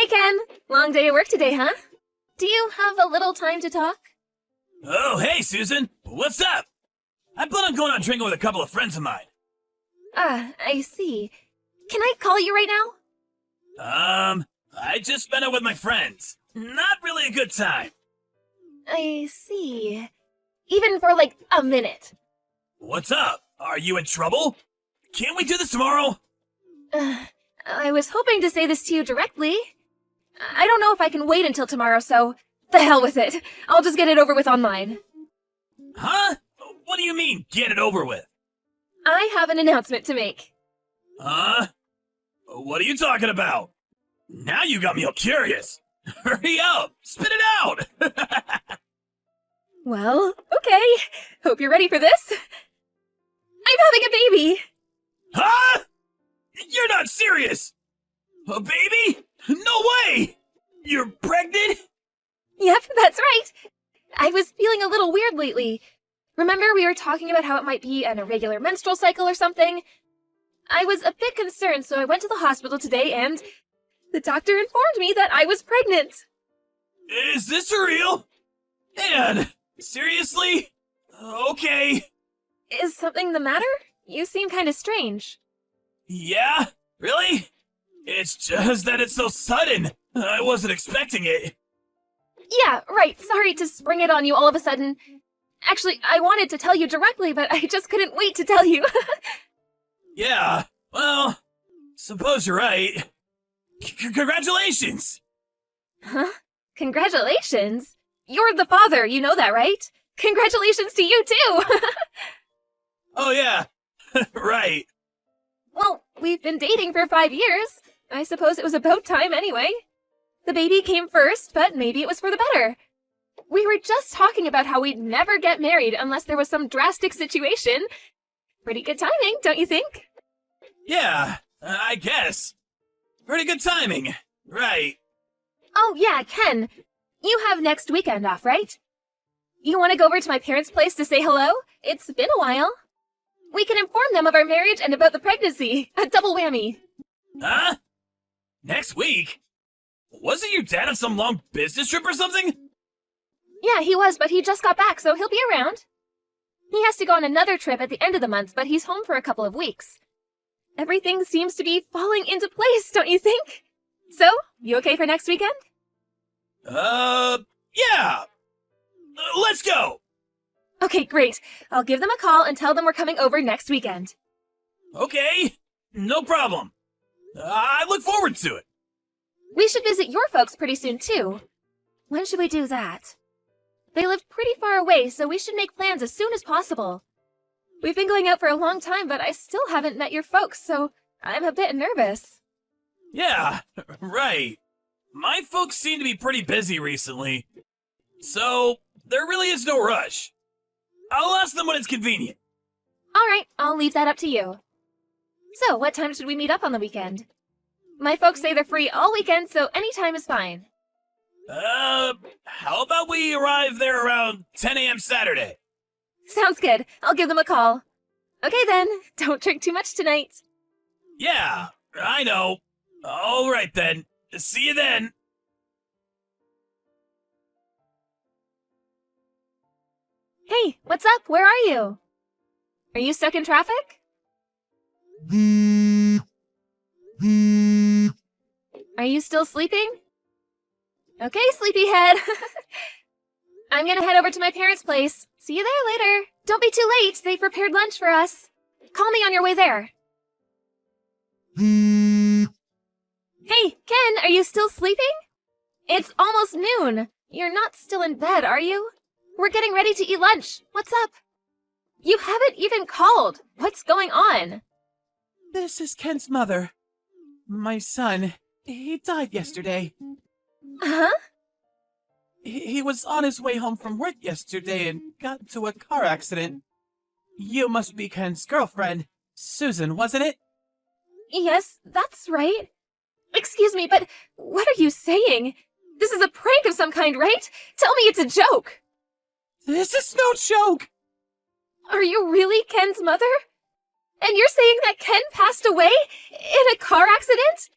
Hey, Ken. Long day at work today, huh? Do you have a little time to talk? Oh, hey, Susan. What's up? I plan on going out drinking with a couple of friends of mine. I see. Can I call you right now? I just spent it with my friends. Not really a good time. I see. Even for like a minute. What's up? Are you in trouble? Can't we do this tomorrow? I was hoping to say this to you directly. I don't know if I can wait until tomorrow, so the hell with it. I'll just get it over with online. Huh? What do you mean, get it over with? I have an announcement to make. Huh? What are you talking about? Now you got me all curious. Hurry up! Spit it out! Well, okay. Hope you're ready for this. I'm having a baby! Huh? You're not serious! A baby? No way! You're pregnant? Yep, that's right. I was feeling a little weird lately. Remember we were talking about how it might be an irregular menstrual cycle or something? I was a bit concerned, so I went to the hospital today and the doctor informed me that I was pregnant. Is this real? Anne, seriously? Okay. Is something the matter? You seem kind of strange. Yeah? Really? It's just that it's so sudden. I wasn't expecting it. Yeah, right. Sorry to spring it on you all of a sudden. Actually, I wanted to tell you directly, but I just couldn't wait to tell you. Yeah, well, suppose you're right. Congratulations! Huh? Congratulations? You're the father, you know that, right? Congratulations to you, too! Oh yeah, right. Well, we've been dating for 5 years. I suppose it was about time anyway. The baby came first, but maybe it was for the better. We were just talking about how we'd never get married unless there was some drastic situation. Pretty good timing, don't you think? Yeah, I guess. Pretty good timing, right. Oh yeah, Ken. You have next weekend off, right? You want to go over to my parents' place to say hello? It's been a while. We can inform them of our marriage and about the pregnancy. A double whammy. Huh? Next week? Wasn't your dad on some long business trip or something? Yeah, he was, but he just got back, so he'll be around. He has to go on another trip at the end of the month, but he's home for a couple of weeks. Everything seems to be falling into place, don't you think? So, you okay for next weekend? Yeah! Let's go! Okay, great. I'll give them a call and tell them we're coming over next weekend. Okay, no problem. I look forward to it. We should visit your folks pretty soon, too. When should we do that? They live pretty far away, so we should make plans as soon as possible. We've been going out for a long time, but I still haven't met your folks, so I'm a bit nervous. Yeah, right. My folks seem to be pretty busy recently, so there really is no rush. I'll ask them when it's convenient. All right, I'll leave that up to you. So, what time should we meet up on the weekend? My folks say they're free all weekend, so any time is fine. How about we arrive there around 10 a.m. Saturday? Sounds good. I'll give them a call. Okay then, don't drink too much tonight. Yeah, I know. All right then. See you then. Hey, what's up? Where are you? Are you stuck in traffic? Are you still sleeping? Okay, sleepyhead. I'm gonna head over to my parents' place. See you there later. Don't be too late. They prepared lunch for us. Call me on your way there. Hey, Ken, are you still sleeping? It's almost noon. You're not still in bed, are you? We're getting ready to eat lunch. What's up? You haven't even called. What's going on? This is Ken's mother. My son, he died yesterday. Huh? He was on his way home from work yesterday and got into a car accident. You must be Ken's girlfriend, Susan, wasn't it? Yes, that's right. Excuse me, but what are you saying? This is a prank of some kind, right? Tell me it's a joke. This is no joke! Are you really Ken's mother? And you're saying that Ken passed away in a car accident?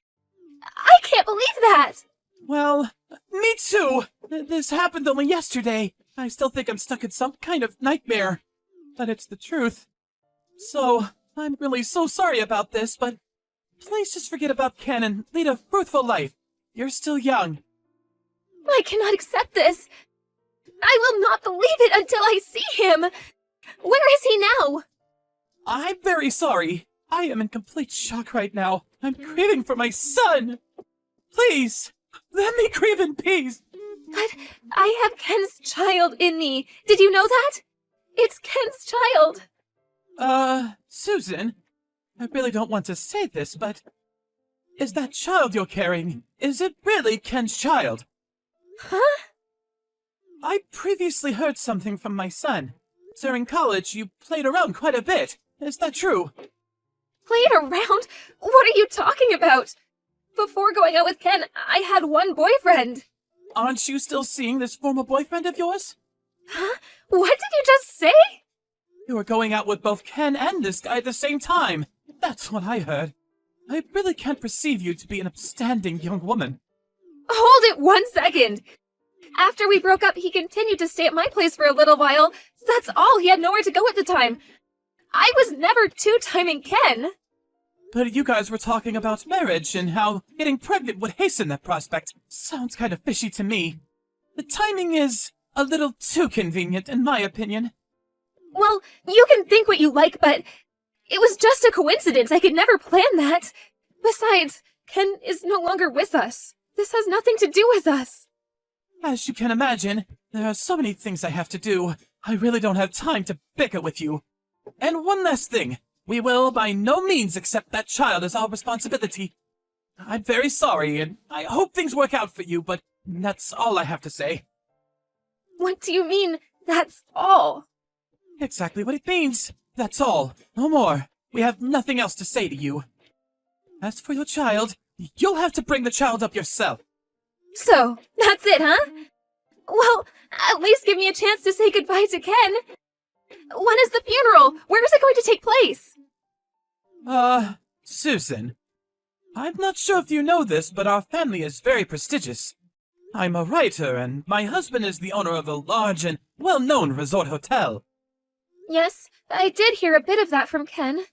I can't believe that! Well, me too! This happened only yesterday. I still think I'm stuck in some kind of nightmare. But it's the truth. So, I'm really so sorry about this, but please just forget about Ken and lead a fruitful life. You're still young. I cannot accept this. I will not believe it until I see him. Where is he now? I'm very sorry. I am in complete shock right now. I'm craving for my son. Please, let me grieve in peace. But I have Ken's child in me. Did you know that? It's Ken's child. Susan, I really don't want to say this, but is that child you're carrying, is it really Ken's child? Huh? I previously heard something from my son. During college, you played around quite a bit. Is that true? Played around? What are you talking about? Before going out with Ken, I had one boyfriend. Aren't you still seeing this former boyfriend of yours? Huh? What did you just say? You were going out with both Ken and this guy at the same time. That's what I heard. I really can't perceive you to be an upstanding young woman. Hold it 1 second. After we broke up, he continued to stay at my place for a little while. That's all. He had nowhere to go at the time. I was never two-timing Ken. But you guys were talking about marriage and how getting pregnant would hasten that prospect. Sounds kind of fishy to me. The timing is a little too convenient, in my opinion. Well, you can think what you like, but it was just a coincidence. I could never plan that. Besides, Ken is no longer with us. This has nothing to do with us. As you can imagine, there are so many things I have to do. I really don't have time to bicker with you. And one last thing. We will by no means accept that child as our responsibility. I'm very sorry, and I hope things work out for you, but that's all I have to say. What do you mean, that's all? Exactly what it means. That's all. No more. We have nothing else to say to you. As for your child, you'll have to bring the child up yourself. So, that's it, huh? Well, at least give me a chance to say goodbye to Ken. When is the funeral? Where is it going to take place? Susan. I'm not sure if you know this, but our family is very prestigious. I'm a writer, and my husband is the owner of a large and well-known resort hotel. Yes, I did hear a bit of that from Ken.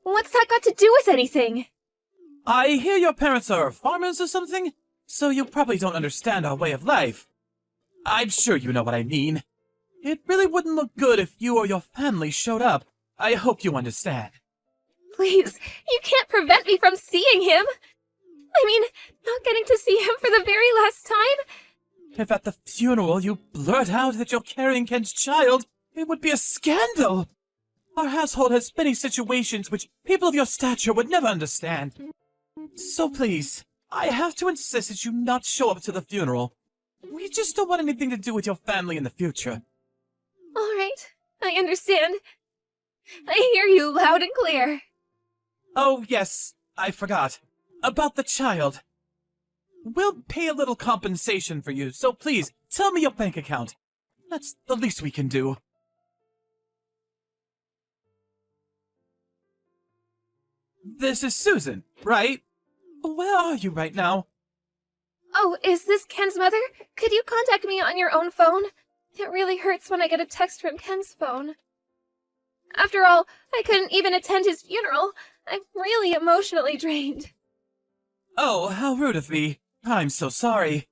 What's that got to do with anything? I hear your parents are farmers or something, so you probably don't understand our way of life. I'm sure you know what I mean. It really wouldn't look good if you or your family showed up. I hope you understand. Please, you can't prevent me from seeing him. I mean, not getting to see him for the very last time. If at the funeral you blurt out that you're carrying Ken's child, it would be a scandal. Our household has many situations which people of your stature would never understand. So please, I have to insist that you not show up to the funeral. We just don't want anything to do with your family in the future. All right, I understand. I hear you loud and clear. Oh, yes, I forgot. About the child. We'll pay a little compensation for you, so please, tell me your bank account. That's the least we can do. This is Susan, right? Where are you right now? Oh, is this Ken's mother? Could you contact me on your own phone? It really hurts when I get a text from Ken's phone. After all, I couldn't even attend his funeral. I'm really emotionally drained. Oh, how rude of me. I'm so sorry.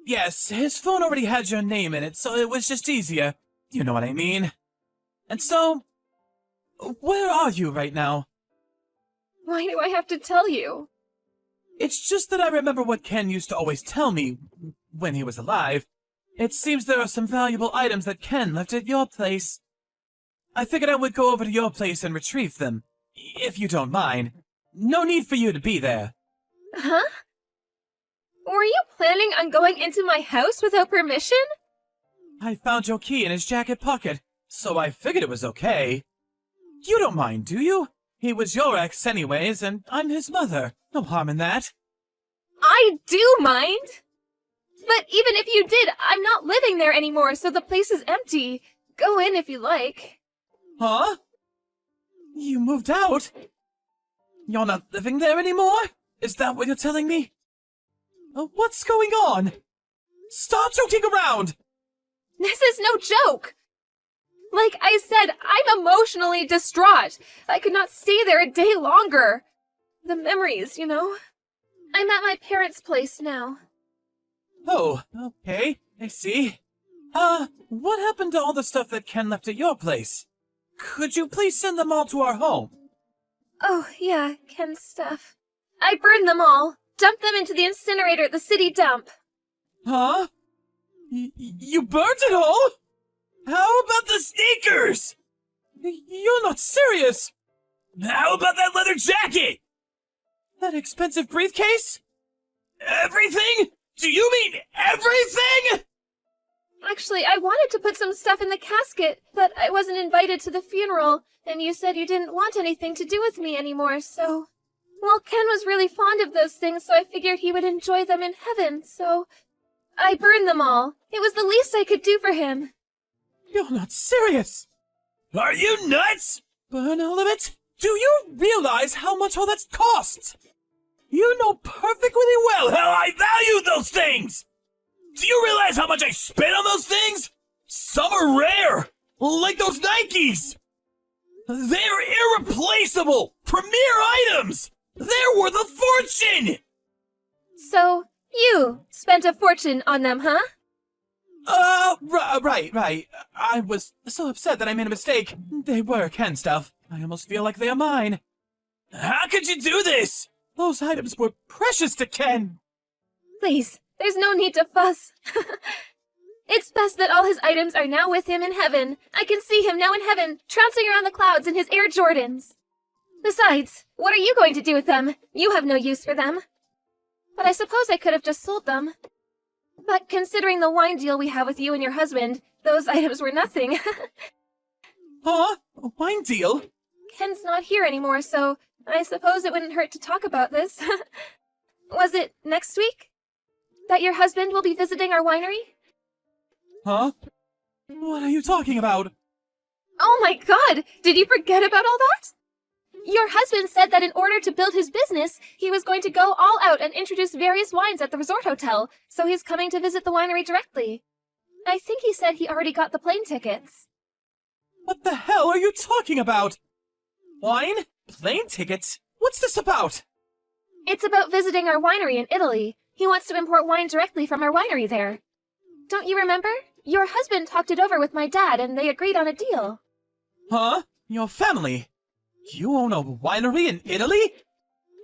Yes, his phone already had your name in it, so it was just easier. You know what I mean. And so, where are you right now? Why do I have to tell you? It's just that I remember what Ken used to always tell me when he was alive. It seems there are some valuable items that Ken left at your place. I figured I would go over to your place and retrieve them, if you don't mind. No need for you to be there. Huh? Were you planning on going into my house without permission? I found your key in his jacket pocket, so I figured it was okay. You don't mind, do you? He was your ex anyways, and I'm his mother. No harm in that. I do mind! But even if you did, I'm not living there anymore, so the place is empty. Go in if you like. Huh? You moved out? You're not living there anymore? Is that what you're telling me? What's going on? Stop joking around! This is no joke! Like I said, I'm emotionally distraught. I could not stay there a day longer. The memories, you know? I'm at my parents' place now. Oh, okay, I see. What happened to all the stuff that Ken left at your place? Could you please send them all to our home? Oh, yeah, Ken's stuff. I burned them all. Dumped them into the incinerator at the city dump. Huh? You burned it all? How about the sneakers? You're not serious! How about that leather jacket? That expensive briefcase? Everything? Do you mean everything? Actually, I wanted to put some stuff in the casket, but I wasn't invited to the funeral, and you said you didn't want anything to do with me anymore, so... Well, Ken was really fond of those things, so I figured he would enjoy them in heaven, so... I burned them all. It was the least I could do for him. You're not serious! Are you nuts? Burn all of it? Do you realize how much all that costs? You know perfectly well How I value those things! Do you realize how much I spent on those things? Some are rare, like those Nikes. They're irreplaceable, premier items. They're worth a fortune. So, you spent a fortune on them, huh? Right. I was so upset that I made a mistake. They were Ken stuff. I almost feel like they are mine. How could you do this? Those items were precious to Ken. Please, there's no need to fuss. It's best that all his items are now with him in heaven. I can see him now in heaven, trouncing around the clouds in his Air Jordans. Besides, what are you going to do with them? You have no use for them. But I suppose I could have just sold them. But considering the wine deal we have with you and your husband, those items were nothing. Huh? A wine deal? Ken's not here anymore, so I suppose it wouldn't hurt to talk about this. Was it next week? That your husband will be visiting our winery? Huh? What are you talking about? Oh my god! Did you forget about all that? Your husband said that in order to build his business, he was going to go all out and introduce various wines at the resort hotel, so he's coming to visit the winery directly. I think he said he already got the plane tickets. What the hell are you talking about? Wine? Plane tickets? What's this about? It's about visiting our winery in Italy. He wants to import wine directly from our winery there. Don't you remember? Your husband talked it over with my dad and they agreed on a deal. Huh? Your family? You own a winery in Italy?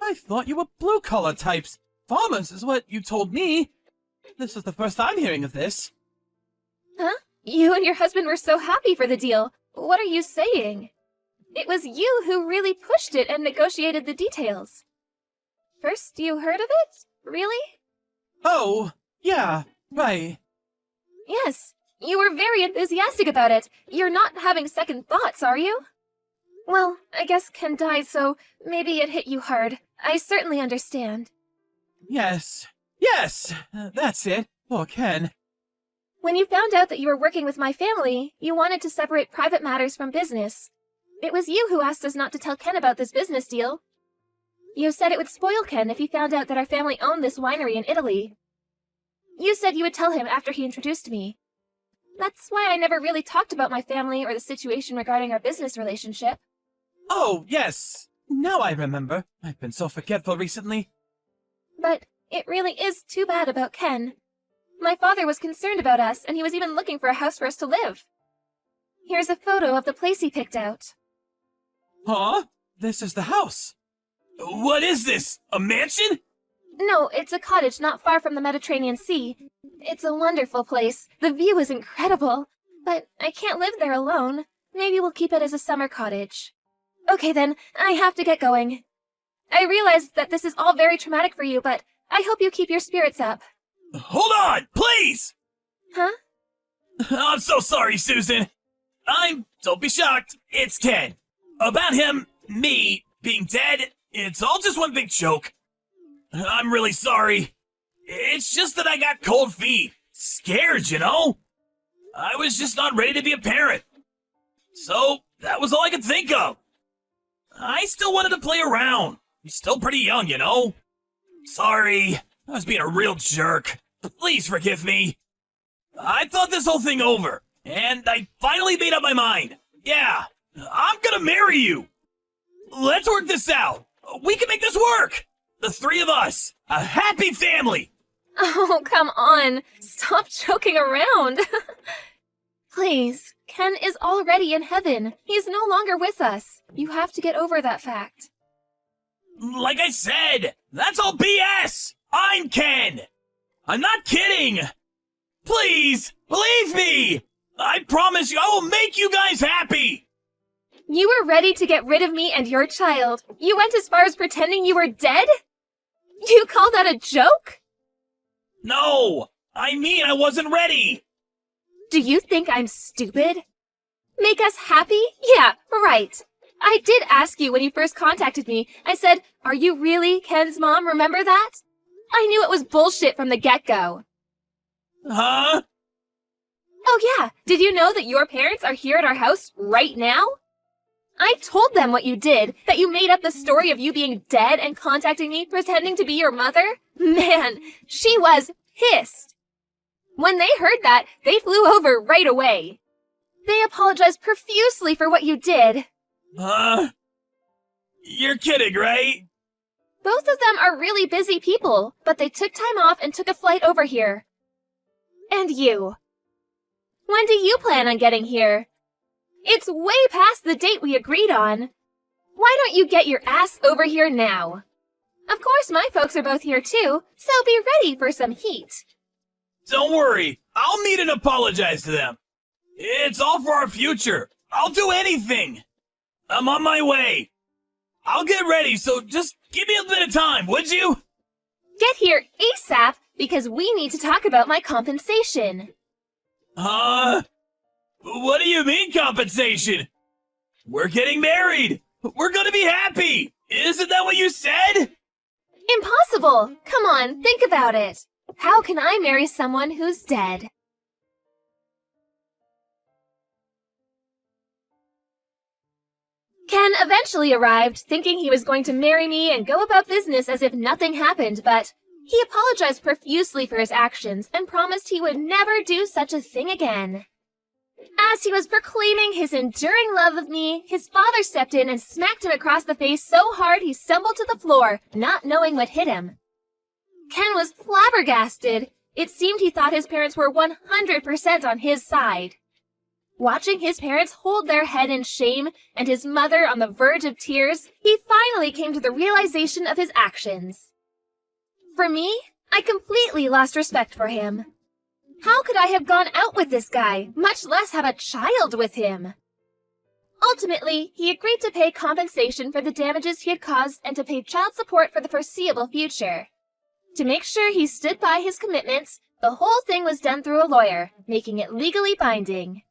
I thought you were blue-collar types. Farmers is what you told me. This is the first I'm hearing of this. Huh? You and your husband were so happy for the deal. What are you saying? It was you who really pushed it and negotiated the details. First, you heard of it? Really? Oh, yeah, right. Yes, you were very enthusiastic about it. You're not having second thoughts, are you? Well, I guess Ken died, so maybe it hit you hard. I certainly understand. Yes, that's it. Poor Ken. When you found out that you were working with my family, you wanted to separate private matters from business. It was you who asked us not to tell Ken about this business deal. You said it would spoil Ken if he found out that our family owned this winery in Italy. You said you would tell him after he introduced me. That's why I never really talked about my family or the situation regarding our business relationship. Oh, yes. Now I remember. I've been so forgetful recently. But it really is too bad about Ken. My father was concerned about us, and he was even looking for a house for us to live. Here's a photo of the place he picked out. Huh? This is the house. What is this? A mansion? No, it's a cottage not far from the Mediterranean Sea. It's a wonderful place. The view is incredible. But I can't live there alone. Maybe we'll keep it as a summer cottage. Okay then, I have to get going. I realize that this is all very traumatic for you, but I hope you keep your spirits up. Hold on, please! Huh? I'm so sorry, Susan. Don't be shocked, it's Ken. About him, me, being dead, it's all just one big joke. I'm really sorry. It's just that I got cold feet. Scared, you know? I was just not ready to be a parent. So, that was all I could think of. I still wanted to play around. I'm still pretty young, you know? Sorry. I was being a real jerk. Please forgive me. I thought this whole thing over, and I finally made up my mind. Yeah, I'm gonna marry you. Let's work this out. We can make this work. The three of us. A happy family. Oh, come on. Stop joking around. Please, Ken is already in heaven. He's no longer with us. You have to get over that fact. Like I said, that's all BS. I'm Ken. I'm not kidding. Please, believe me. I promise you I will make you guys happy. You were ready to get rid of me and your child. You went as far as pretending you were dead? You call that a joke? No, I mean I wasn't ready. Do you think I'm stupid? Make us happy? Yeah, right. I did ask you when you first contacted me. I said, "Are you really Ken's mom? Remember that?" I knew it was bullshit from the get-go. Huh? Oh yeah, did you know that your parents are here at our house right now? I told them what you did, that you made up the story of you being dead and contacting me pretending to be your mother. Man, she was pissed. When they heard that, they flew over right away. They apologized profusely for what you did. You're kidding, right? Both of them are really busy people, but they took time off and took a flight over here. And you. When do you plan on getting here? It's way past the date we agreed on. Why don't you get your ass over here now? Of course, my folks are both here too, so be ready for some heat. Don't worry, I'll meet and apologize to them. It's all for our future. I'll do anything. I'm on my way. I'll get ready, so just give me a bit of time, would you? Get here ASAP, because we need to talk about my compensation. What do you mean compensation? We're getting married. We're gonna be happy. Isn't that what you said? Impossible! Come on, think about it. How can I marry someone who's dead? Ken eventually arrived, thinking he was going to marry me and go about business as if nothing happened, but he apologized profusely for his actions and promised he would never do such a thing again. As he was proclaiming his enduring love of me, his father stepped in and smacked him across the face so hard he stumbled to the floor, not knowing what hit him. Ken was flabbergasted. It seemed he thought his parents were 100% on his side. Watching his parents hold their head in shame and his mother on the verge of tears, he finally came to the realization of his actions. For me, I completely lost respect for him. How could I have gone out with this guy, much less have a child with him? Ultimately, he agreed to pay compensation for the damages he had caused and to pay child support for the foreseeable future. To make sure he stood by his commitments, the whole thing was done through a lawyer, making it legally binding.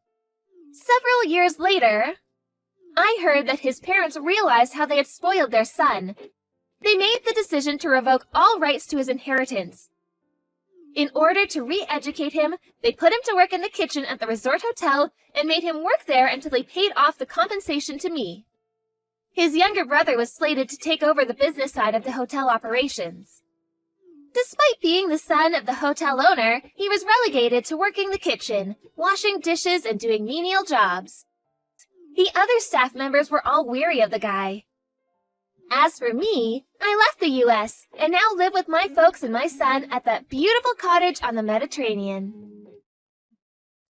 Several years later, I heard that his parents realized how they had spoiled their son. They made the decision to revoke all rights to his inheritance. In order to re-educate him, they put him to work in the kitchen at the resort hotel and made him work there until they paid off the compensation to me. His younger brother was slated to take over the business side of the hotel operations. Despite being the son of the hotel owner, he was relegated to working the kitchen, washing dishes and doing menial jobs. The other staff members were all weary of the guy. As for me, I left the U.S. and now live with my folks and my son at that beautiful cottage on the Mediterranean.